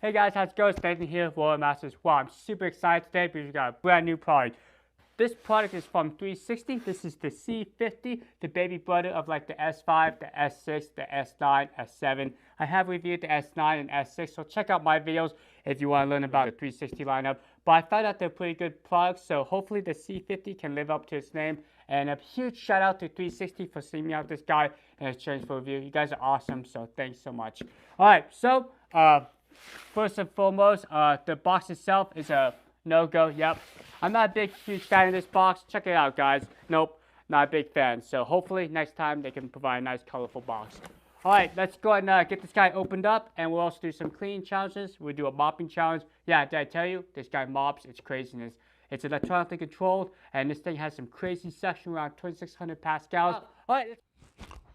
Hey guys, how's it going? It's Nathan here, Royal Masters. Wow, I'm super excited today because we got a brand new product. This product is from 360. This is the C50, the baby brother of like the S5, the S6, the S9, S7. I have reviewed the S9 and S6, so check out my videos if you want to learn about the 360 lineup. But I found out they're pretty good products, so hopefully the C50 can live up to its name. And a huge shout out to 360 for seeing me out this guy in exchange for a review. You guys are awesome, so thanks so much. All right, so first and foremost, the box itself is a no-go. Yep. I'm not a big, huge fan of this box. Check it out, guys. Nope, not a big fan. So hopefully next time they can provide a nice, colorful box. All right, let's go ahead and get this guy opened up, and we'll also do some cleaning challenges. We'll do a mopping challenge. Yeah, did I tell you? This guy mops. It's craziness. It's electronically controlled, and this thing has some crazy suction around 2,600 pascals. All right.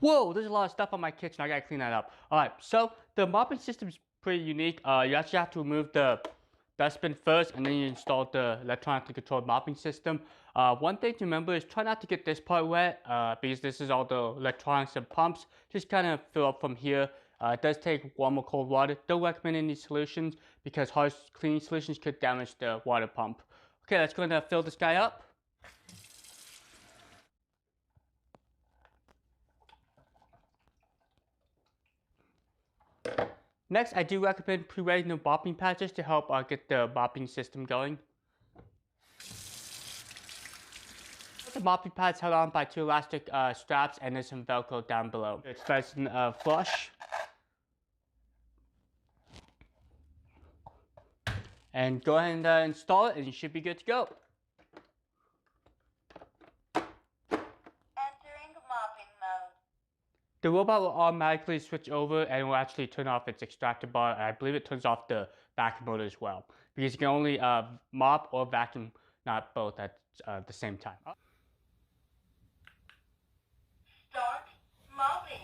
Whoa, there's a lot of stuff on my kitchen. I gotta clean that up. All right, so the mopping system is pretty unique. You actually have to remove the dustbin first, and then you install the electronically controlled mopping system. One thing to remember is try not to get this part wet because this is all the electronics and pumps. Just kind of fill up from here. It does take warm or cold water. Don't recommend any solutions because harsh cleaning solutions could damage the water pump. Okay, let's go ahead and fill this guy up. Next, I do recommend pre-wetting the mopping patches to help get the mopping system going. The mopping pad's held on by two elastic straps, and there's some Velcro down below. It's nice and flush. And go ahead and install it, and you should be good to go. Entering mopping mode. The robot will automatically switch over and will actually turn off its extractor bar. I believe it turns off the vacuum motor as well, because you can only mop or vacuum, not both at the same time. Start mopping.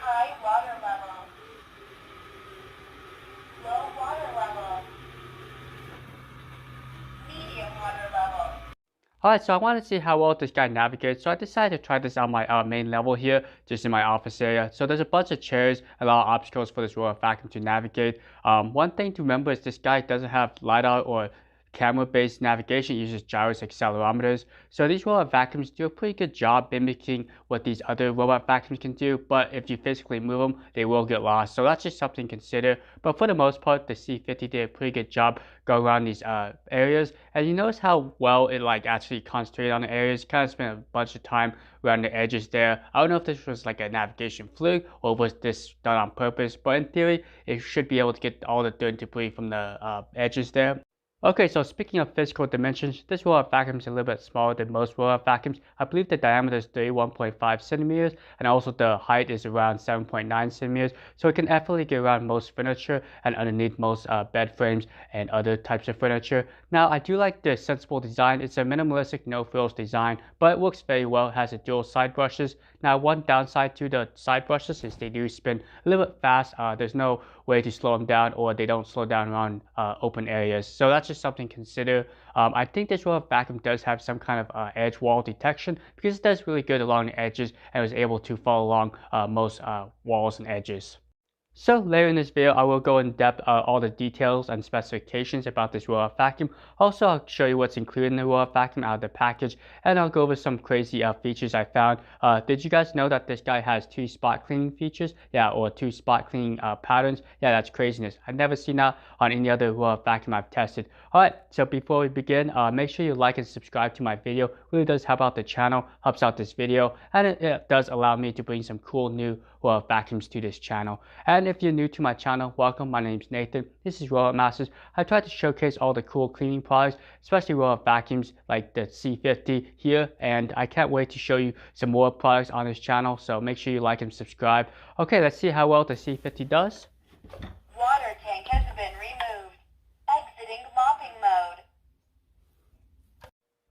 High water level. Low water level. Medium water level. Alright, so I wanted to see how well this guy navigates, so I decided to try this on my main level here, just in my office area. So there's a bunch of chairs, a lot of obstacles for this royal vacuum to navigate. One thing to remember is this guy doesn't have LiDAR or camera-based navigation. It uses gyros accelerometers. So these robot vacuums do a pretty good job mimicking what these other robot vacuums can do, but if you physically move them, they will get lost. So that's just something to consider. But for the most part, the C50 did a pretty good job going around these areas. And you notice how well it actually concentrated on the areas. Kind of spent a bunch of time around the edges there. I don't know if this was like a navigation fluke or was this done on purpose, but in theory, it should be able to get all the dirt and debris from the edges there. Okay, so speaking of physical dimensions, this robot vacuum is a little bit smaller than most robot vacuums. I believe the diameter is 31.5 centimeters, and also the height is around 7.9 centimeters, so it can effortlessly get around most furniture and underneath most bed frames and other types of furniture. Now, I do like the sensible design. It's a minimalistic, no-frills design, but it works very well. It has a dual side brushes. Now, one downside to the side brushes is they do spin a little bit fast. There's no way to slow them down, or they don't slow down around open areas. So that's just something to consider. I think this robot vacuum does have some kind of edge wall detection because it does really good along the edges and was able to follow along most walls and edges. So later in this video, I will go in depth all the details and specifications about this robot vacuum. Also, I'll show you what's included in the robot vacuum out of the package, and I'll go over some crazy features I found. Did you guys know that this guy has 2 spot cleaning features? Yeah, or 2 spot cleaning patterns. Yeah, that's craziness. I've never seen that on any other robot vacuum I've tested. Alright, so before we begin, make sure you like and subscribe to my video. It really does help out the channel, helps out this video, and it does allow me to bring some cool new robot vacuums to this channel. And if you're new to my channel, welcome. My name is Nathan. This is Robot Masters. I try to showcase all the cool cleaning products, especially robot vacuums like the C50 here, and I can't wait to show you some more products on this channel, so make sure you like and subscribe. Okay, let's see how well the C50 does. Water tank has been removed. Exiting mopping mode.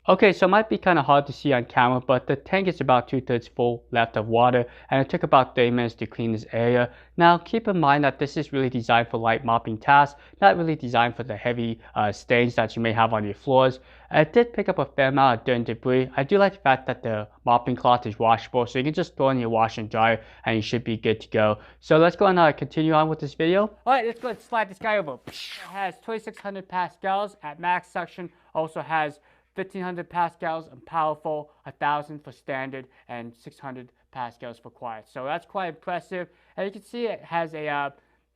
Okay, so it might be kind of hard to see on camera, but the tank is about 2/3 full left of water, and it took about 30 minutes to clean this area. Now, keep in mind that this is really designed for light mopping tasks, not really designed for the heavy stains that you may have on your floors. It did pick up a fair amount of dirt and debris. I do like the fact that the mopping cloth is washable, so you can just throw in your wash and dryer, and you should be good to go. So let's go and continue on with this video. All right, let's go and slide this guy over. It has 2,600 pascals at max suction, also has 1,500 pascals and powerful, 1,000 for standard, and 600 pascals for quiet. So that's quite impressive. And you can see it has a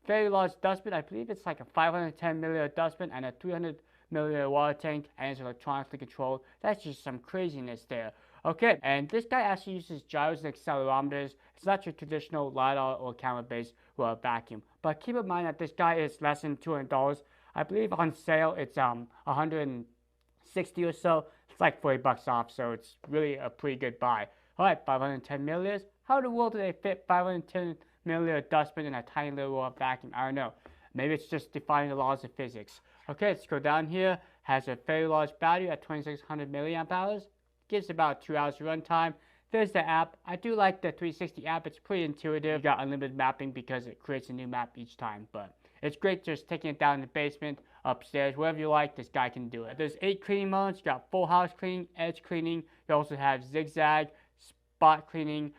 very large dustbin. I believe it's like a 510 milliliter dustbin and a 300 milliliter water tank, and it's electronically controlled. That's just some craziness there. Okay, and this guy actually uses gyros and accelerometers. It's not your traditional LiDAR or camera-based vacuum. But keep in mind that this guy is less than $200. I believe on sale it's 160 or so. It's like $40 off, so it's really a pretty good buy. All right, 510 milliliters. How in the world do they fit 510 milliliter dustbin in a tiny little vacuum? I don't know. Maybe it's just defying the laws of physics. Okay, let's go down here. Has a very large battery at 2,600 milliamp hours. Gives about 2 hours runtime. There's the app. I do like the 360 app. It's pretty intuitive. You got unlimited mapping because it creates a new map each time. But it's great just taking it down in the basement, upstairs, wherever you like. This guy can do it. There's 8 cleaning modes. You got full house cleaning, edge cleaning. You also have zigzag, spot cleaning,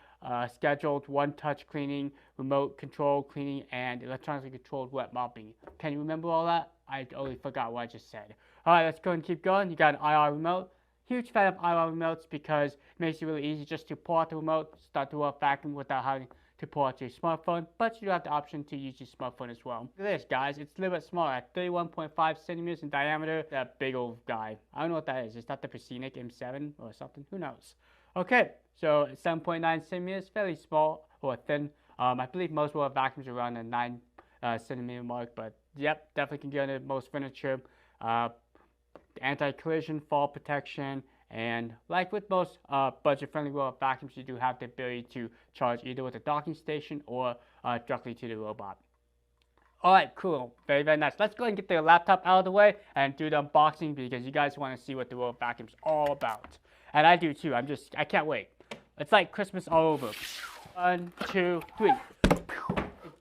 scheduled one-touch cleaning, remote control cleaning, and electronically controlled wet mopping. Can you remember all that? I totally forgot what I just said. All right, let's go and keep going. You got an IR remote. Huge fan of IR remotes because it makes it really easy just to pull out the remote, start the vacuum without having to pull out your smartphone, but you do have the option to use your smartphone as well. Look at this, guys. It's a little bit smaller, at 31.5 centimeters in diameter. That big old guy. I don't know what that is. Is that the Persenic M7 or something? Who knows? Okay, so 7.9 centimeters, fairly small or thin. I believe most will have vacuums around the 9 centimeter mark, but yep, definitely can get under most furniture. Anti-collision, fall protection, and like with most budget-friendly robot vacuums, you do have the ability to charge either with a docking station or directly to the robot. All right, cool, very, very nice. Let's go ahead and get the laptop out of the way and do the unboxing because you guys want to see what the robot vacuum's all about. And I do too, I can't wait. It's like Christmas all over. 1, 2, 3.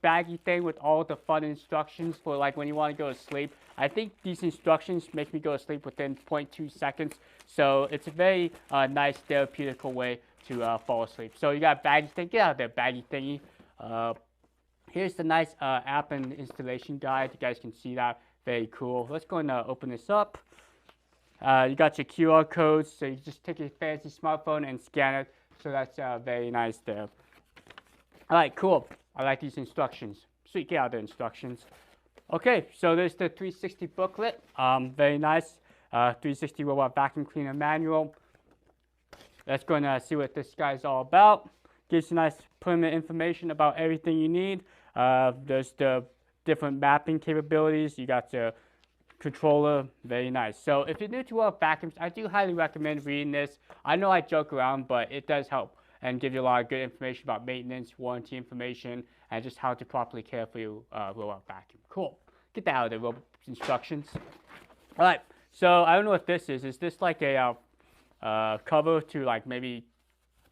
Baggy thing with all the fun instructions for like when you want to go to sleep. I think these instructions make me go to sleep within 0.2 seconds. So it's a very nice therapeutical way to fall asleep. So you got a baggy thing. Get out of there, baggy thingy. Here's the nice app and installation guide. You guys can see that. Very cool. Let's go and open this up. You got your QR codes. So you just take your fancy smartphone and scan it. So that's very nice there. All right, cool. I like these instructions. Sweet, get out the instructions. Okay, so there's the 360 booklet. Very nice. 360 Robot Vacuum Cleaner Manual. Let's go and see what this guy's all about. Gives you nice permanent information about everything you need. There's the different mapping capabilities. You got the controller. Very nice. So if you're new to robot vacuums, I do highly recommend reading this. I know I joke around, but it does help and give you a lot of good information about maintenance, warranty information, and just how to properly care for your robot vacuum. Cool. Get that out of the robot instructions. All right. So I don't know what this is. Is this like a cover to like maybe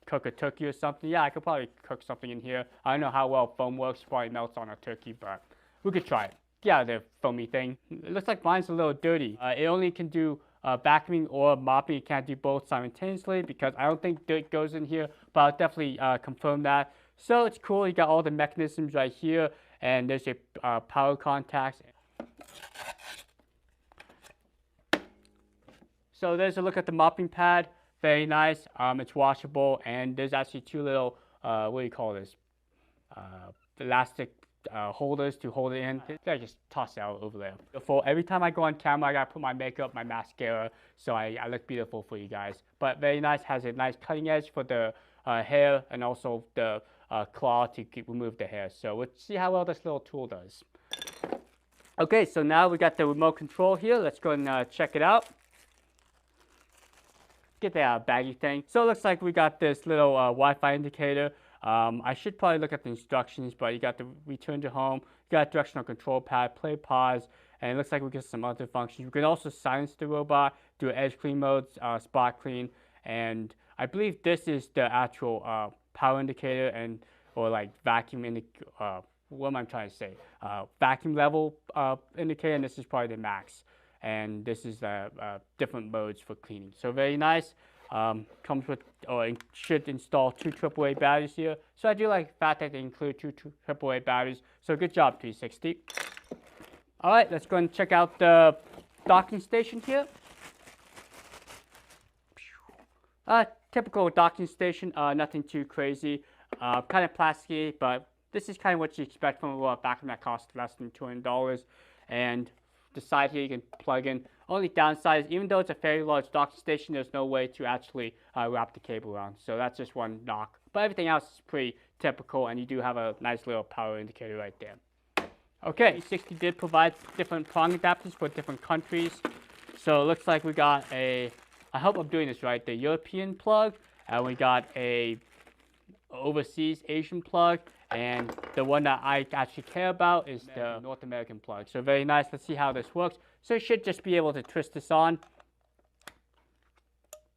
cook a turkey or something? Yeah, I could probably cook something in here. I don't know how well foam works. Probably melts on a turkey, but we could try it. Get out of the foamy thing. It looks like mine's a little dirty. It only can do vacuuming or mopping. It can't do both simultaneously because I don't think dirt goes in here, but I'll definitely confirm that. So it's cool. You got all the mechanisms right here, and there's your power contacts. So there's a look at the mopping pad. Very nice. It's washable, and there's actually 2 little what do you call this? Elastic holders to hold it in. I just toss it out over there. For every time I go on camera, I gotta put my makeup, my mascara, so I look beautiful for you guys. But very nice. Has a nice cutting edge for the hair, and also the claw to remove the hair. So let's see how well this little tool does. Okay, so now we got the remote control here. Let's go and check it out. Get that baggy thing. So it looks like we got this little Wi-Fi indicator. I should probably look at the instructions, but you got the return to home, you got directional control pad, play, pause, and it looks like we get some other functions. We can also silence the robot, do edge clean modes, spot clean, and I believe this is the actual power indicator and or like vacuum what am I trying to say? Vacuum level indicator, and this is probably the max. And this is different modes for cleaning. So very nice. Comes with or should install 2 AAA batteries here. So I do like the fact that they include two AAA batteries. So good job, C50. All right, let's go and check out the docking station here. Typical docking station, nothing too crazy. Kind of plasticky, but this is kind of what you expect from a vacuum that costs less than $200. And the side here you can plug in. Only downside is even though it's a fairly large docking station, there's no way to actually wrap the cable around. So that's just one knock. But everything else is pretty typical, and you do have a nice little power indicator right there. Okay, C60 did provide different prong adapters for different countries. So it looks like we got I hope I'm doing this right, the European plug, and we got a overseas Asian plug, and the one that I actually care about is the North American plug. So very nice. Let's see how this works. So you should just be able to twist this on.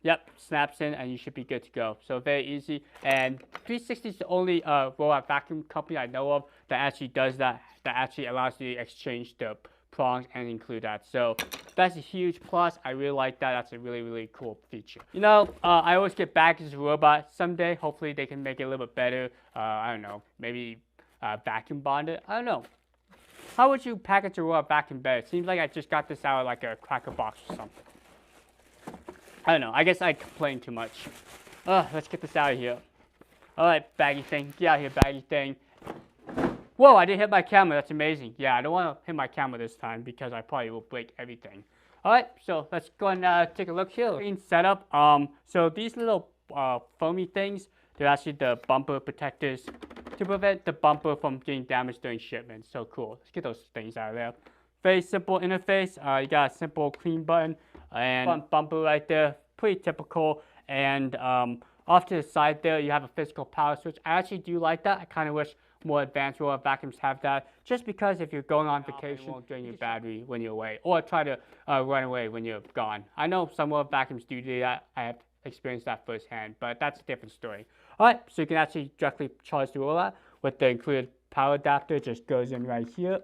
Yep, snaps in, and you should be good to go. So very easy. And 360 is the only robot vacuum company I know of that actually does that, that actually allows you to exchange the prongs and include that. So that's a huge plus. I really like that. That's a really, really cool feature. You know, I always get back as a robot. Someday, hopefully they can make it a little bit better. I don't know, maybe vacuum bond it. I don't know. How would you package a robot vacuum better? It seems like I just got this out of like a cracker box or something. I don't know. I guess I complain too much. Let's get this out of here. All right, baggy thing. Get out of here, baggy thing. Whoa, I didn't hit my camera. That's amazing. Yeah, I don't want to hit my camera this time because I probably will break everything. All right, so let's go and take a look here. Clean setup. So these little foamy things, they're actually the bumper protectors to prevent the bumper from getting damaged during shipment. So cool. Let's get those things out of there. Very simple interface. You got a simple clean button and front bumper right there. Pretty typical. And off to the side there, you have a physical power switch. I actually do like that. I kind of wish more advanced robot vacuums have that, just because if you're going on vacation, it won't drain your battery when you're away, or try to run away when you're gone. I know some robot vacuums do that. I have experienced that firsthand, but that's a different story. All right, so you can actually directly charge the robot with the included power adapter. Just goes in right here,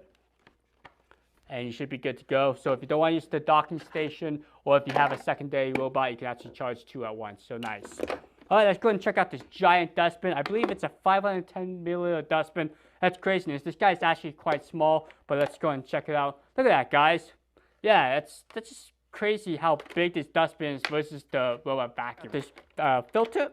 and you should be good to go. So if you don't want to use the docking station, or if you have a secondary robot, you can actually charge 2 at once. So nice. All right, let's go ahead and check out this giant dustbin. I believe it's a 510 milliliter dustbin. That's craziness. This guy's actually quite small, but let's go ahead and check it out. Look at that, guys. Yeah, that's just crazy how big this dustbin is versus the robot vacuum. This filter.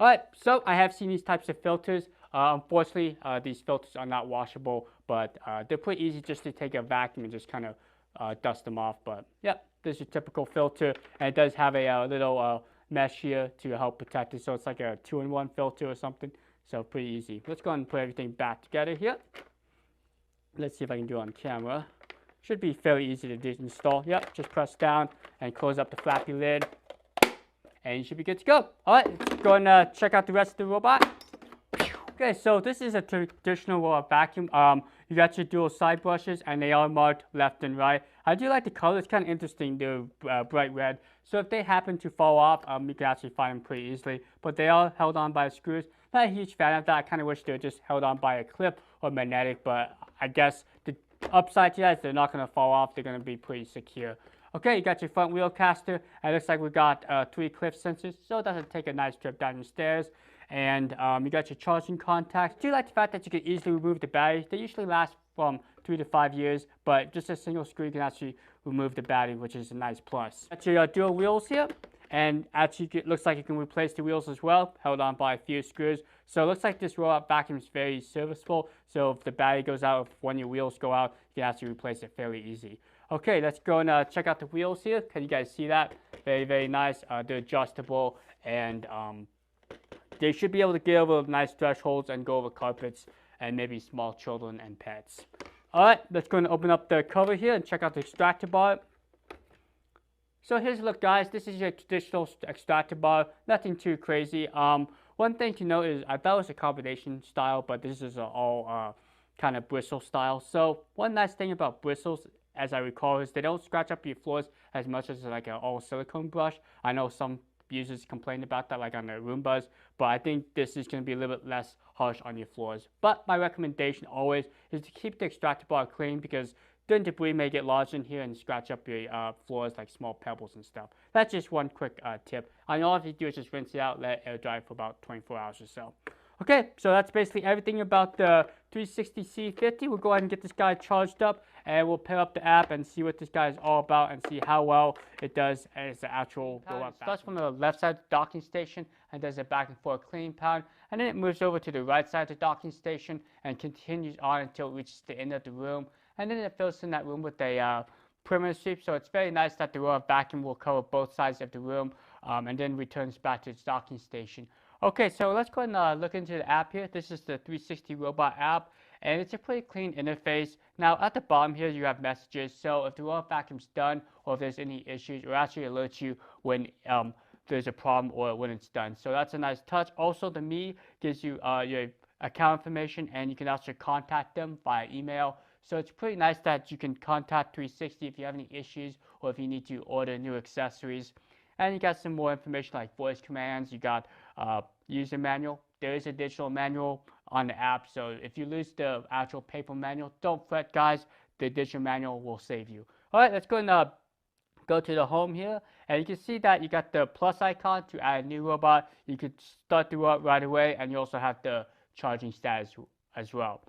All right, so I have seen these types of filters. Unfortunately, these filters are not washable, but they're pretty easy just to take a vacuum and just kind of dust them off. But yeah. This is your typical filter, and it does have a little mesh here to help protect it, so it's like a 2-in-1 filter or something, so pretty easy. Let's go ahead and put everything back together here. Let's see if I can do it on camera. Should be fairly easy to install. Yep, just press down and close up the flappy lid, and you should be good to go. All right, let's go and check out the rest of the robot. Okay, so this is a traditional robot vacuum. You got your dual side brushes, and they are marked left and right. I do like the color. It's kind of interesting, the bright red. So if they happen to fall off, you can actually find them pretty easily. But they are held on by screws. Not a huge fan of that. I kind of wish they were just held on by a clip or magnetic. But I guess the upside to that is they're not going to fall off. They're going to be pretty secure. Okay, you got your front wheel caster. And it looks like we got 3 cliff sensors, so it doesn't take a nice trip down the stairs. And you got your charging contacts. I do like the fact that you can easily remove the battery. They usually last from 3 to 5 years, but just a single screw you can actually remove the battery, which is a nice plus. Got your dual wheels here, and actually it looks like you can replace the wheels as well, held on by a few screws. So it looks like this robot vacuum is very serviceable. So if the battery goes out, if one of your wheels go out, you can actually replace it fairly easy. Okay, let's go and check out the wheels here. Can you guys see that? Very, very nice. They're adjustable, and they should be able to get over nice thresholds and go over carpets and maybe small children and pets. All right, let's go and open up the cover here and check out the extractor bar. So here's a look, guys. This is your traditional extractor bar. Nothing too crazy. One thing to note is I thought it was a combination style, but this is all kind of bristle style. So one nice thing about bristles, as I recall, is they don't scratch up your floors as much as like an all silicone brush. I know some users complain about that, like on their Roombas, but I think this is going to be a little bit less harsh on your floors. But my recommendation always is to keep the extractor bar clean, because then debris may get lodged in here and scratch up your floors like small pebbles and stuff. That's just one quick tip. And all you do is just rinse it out, let it air dry for about 24 hours or so. Okay, so that's basically everything about the 360 C50. We'll go ahead and get this guy charged up, and we'll pair up the app and see what this guy is all about and see how well it does as the actual robot. It starts from the left side of the docking station and does a back and forth cleaning pattern, and then it moves over to the right side of the docking station and continues on until it reaches the end of the room, and then it fills in that room with a perimeter sweep. So it's very nice that the robot vacuum will cover both sides of the room, and then returns back to its docking station. Okay, so let's go ahead and look into the app here. This is the 360 Robot app, and it's a pretty clean interface. Now, at the bottom here, you have messages. So if the robot vacuum's done or if there's any issues, it will actually alert you when there's a problem or when it's done. So that's a nice touch. Also, the Me gives you your account information, and you can also contact them via email. So it's pretty nice that you can contact 360 if you have any issues or if you need to order new accessories. And you got some more information like voice commands. You got user manual. There is a digital manual on the app, so if you lose the actual paper manual, don't fret, guys. The digital manual will save you. All right, let's go and go to the home here, and you can see that you got the plus icon to add a new robot. You could start the robot right away, and you also have the charging status as well.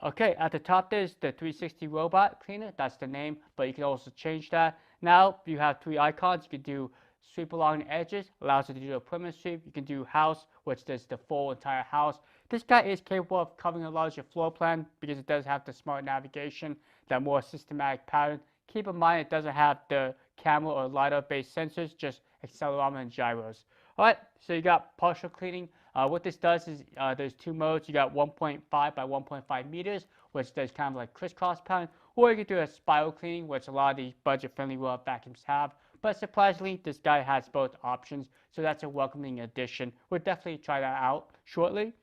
Okay, at the top there's the 360 robot cleaner. That's the name, but you can also change that. Now you have three icons. You can do sweep along the edges, allows you to do a perimeter sweep. You can do house, which does the full entire house. This guy is capable of covering a lot of your floor plan because it does have the smart navigation, that more systematic pattern. Keep in mind it doesn't have the camera or LiDAR based sensors, just accelerometer and gyros. Alright, so you got partial cleaning. What this does is there's two modes. You got 1.5 by 1.5 meters, which does kind of like crisscross pattern, or you can do a spiral cleaning, which a lot of these budget-friendly robot vacuums have. But surprisingly, this guy has both options, so that's a welcoming addition. We'll definitely try that out shortly.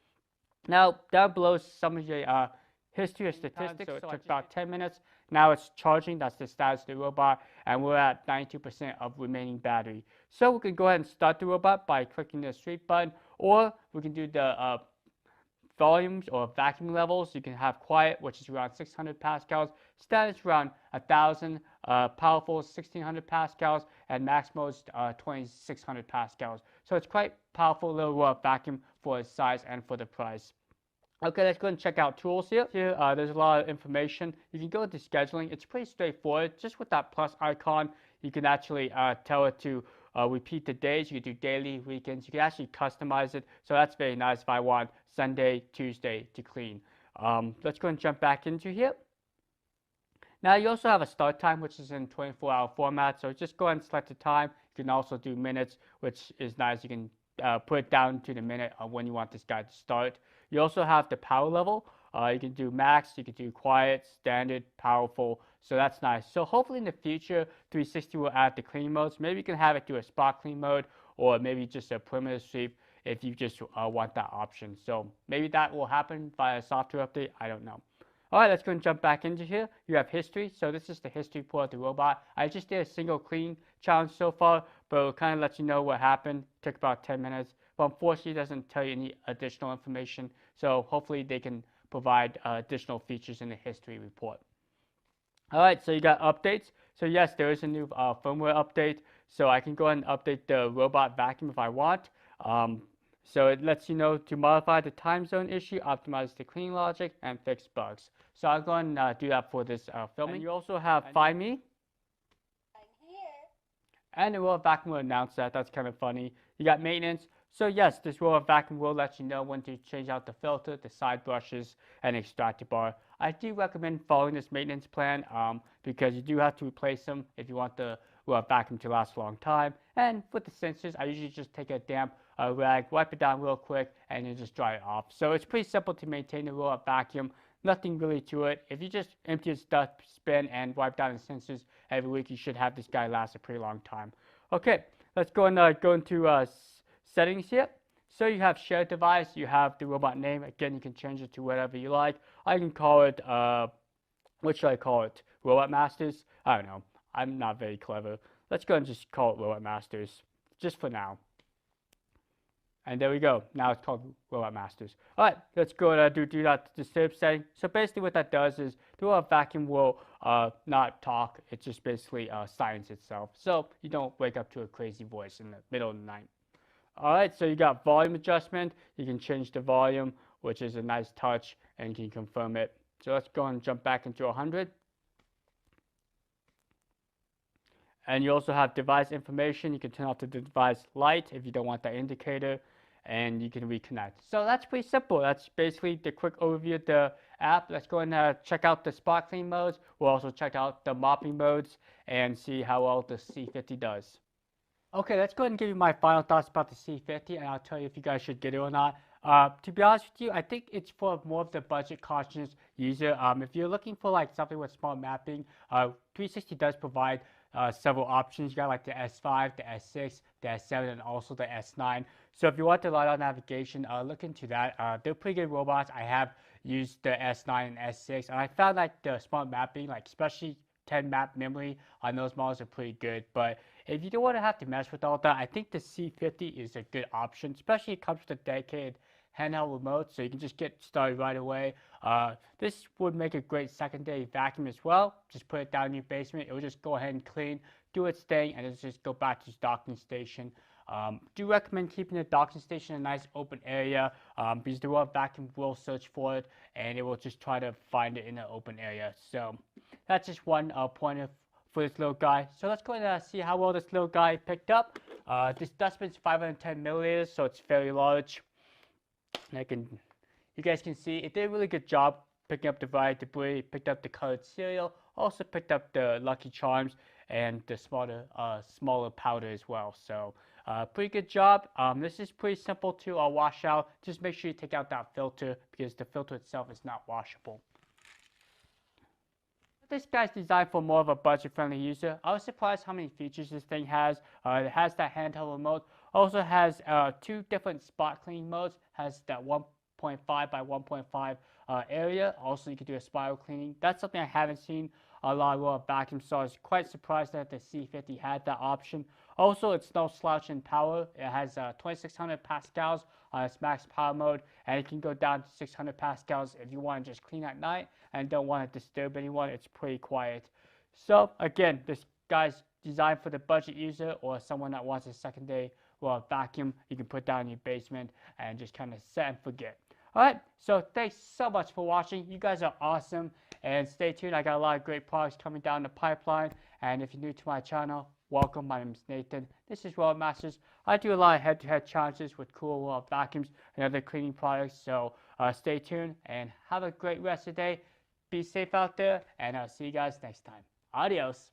Now, down below is some of your history or statistics. So it took about 10 minutes. Now it's charging. That's the status of the robot, and we're at 92% of remaining battery. So we can go ahead and start the robot by clicking the sweep button, or we can do the volumes or vacuum levels. You can have quiet, which is around 600 pascals, status around 1000, powerful 1600 pascals, and max mode 2600 pascals. So it's quite powerful little vacuum for its size and for the price. Okay, let's go and check out tools here. Here, there's a lot of information. You can go to scheduling. It's pretty straightforward. Just with that plus icon, you can actually tell it to repeat the days. You can do daily, weekends. You can actually customize it. So that's very nice if I want Sunday, Tuesday to clean. Let's go and jump back into here. Now you also have a start time, which is in 24-hour format. So just go ahead and select the time. You can also do minutes, which is nice. You can put it down to the minute of when you want this guy to start. You also have the power level. You can do max, you can do quiet, standard, powerful. So that's nice. So hopefully in the future, 360 will add the clean modes. Maybe you can have it do a spot clean mode, or maybe just a perimeter sweep if you just want that option. So maybe that will happen via a software update. I don't know. All right, let's go and jump back into here. You have history. So this is the history report of the robot. I just did a single clean challenge so far, but it kind of lets you know what happened. It took about 10 minutes, but unfortunately it doesn't tell you any additional information. So hopefully they can provide additional features in the history report. All right, so you got updates. So yes, there is a new firmware update. So I can go ahead and update the robot vacuum if I want. So it lets you know to modify the time zone issue, optimize the cleaning logic, and fix bugs. So I'll go ahead and do that for this filming. And you also have Find Me. I'm here. And the robot vacuum will announce that. That's kind of funny. You got maintenance. So yes, this robot vacuum will let you know when to change out the filter, the side brushes, and extractor bar. I do recommend following this maintenance plan because you do have to replace them if you want the robot vacuum to last a long time. And with the sensors, I usually just take a damp rag, wipe it down real quick, and then just dry it off. So it's pretty simple to maintain the robot vacuum. Nothing really to it. If you just empty its dustbin and wipe down the sensors every week, you should have this guy last a pretty long time. Okay, let's go and go into settings here. So you have shared device, you have the robot name. Again, you can change it to whatever you like. I can call it, what should I call it? Robot Masters? I don't know. I'm not very clever. Let's go and just call it Robot Masters, just for now. And there we go. Now it's called Robot Masters. All right, let's go and do that disturb setting. So basically what that does is the robot vacuum will not talk. It just basically silence itself. So you don't wake up to a crazy voice in the middle of the night. All right, so you got volume adjustment. You can change the volume, which is a nice touch, and you can confirm it. So let's go and jump back into 100. And you also have device information. You can turn off the device light if you don't want that indicator, and you can reconnect. So that's pretty simple. That's basically the quick overview of the app. Let's go and check out the spot clean modes. We'll also check out the mopping modes and see how well the C50 does. Okay, let's go ahead and give you my final thoughts about the C50, and I'll tell you if you guys should get it or not. To be honest with you, I think it's for more of the budget conscious user. If you're looking for like something with smart mapping, 360 does provide several options. You got like the S5, the S6, the S7, and also the S9. So if you want the LiDAR navigation, look into that. They're pretty good robots. I have used the S9 and S6, and I found like the smart mapping, like especially 10 map memory on those models are pretty good. But if you don't want to have to mess with all that, I think the C50 is a good option, especially it comes with a dedicated handheld remote, so you can just get started right away. This would make a great secondary vacuum as well. Just put it down in your basement. It will just go ahead and clean, do its thing, and it'll just go back to its docking station. Do recommend keeping the docking station in a nice open area because the robot vacuum will search for it and it will just try to find it in an open area. So that's just one pointer for this little guy. So let's go and see how well this little guy picked up. This dustbin is 510 milliliters, so it's very large. And you guys can see it did a really good job picking up the variety debris, picked up the colored cereal, also picked up the Lucky Charms and the smaller powder as well. So pretty good job. This is pretty simple to wash out. Just make sure you take out that filter because the filter itself is not washable. This guy's designed for more of a budget-friendly user. I was surprised how many features this thing has. It has that handheld remote. Also has 2 different spot cleaning modes. Has that 1.5 by 1.5 area. Also, you can do a spiral cleaning. That's something I haven't seen a lot of vacuums, so I was quite surprised that the C50 had that option. Also, it's no slouch in power. It has 2600 pascals on its max power mode, and it can go down to 600 pascals if you want to just clean at night and don't want to disturb anyone. It's pretty quiet. So again, this guy's designed for the budget user or someone that wants a secondary vacuum you can put down in your basement and just kind of set and forget. Alright, so thanks so much for watching. You guys are awesome, and stay tuned. I got a lot of great products coming down the pipeline, and if you're new to my channel, welcome. My name is Nathan. This is Robot Masters. I do a lot of head-to-head challenges with cool vacuums and other cleaning products, so stay tuned and have a great rest of the day. Be safe out there, and I'll see you guys next time. Adios.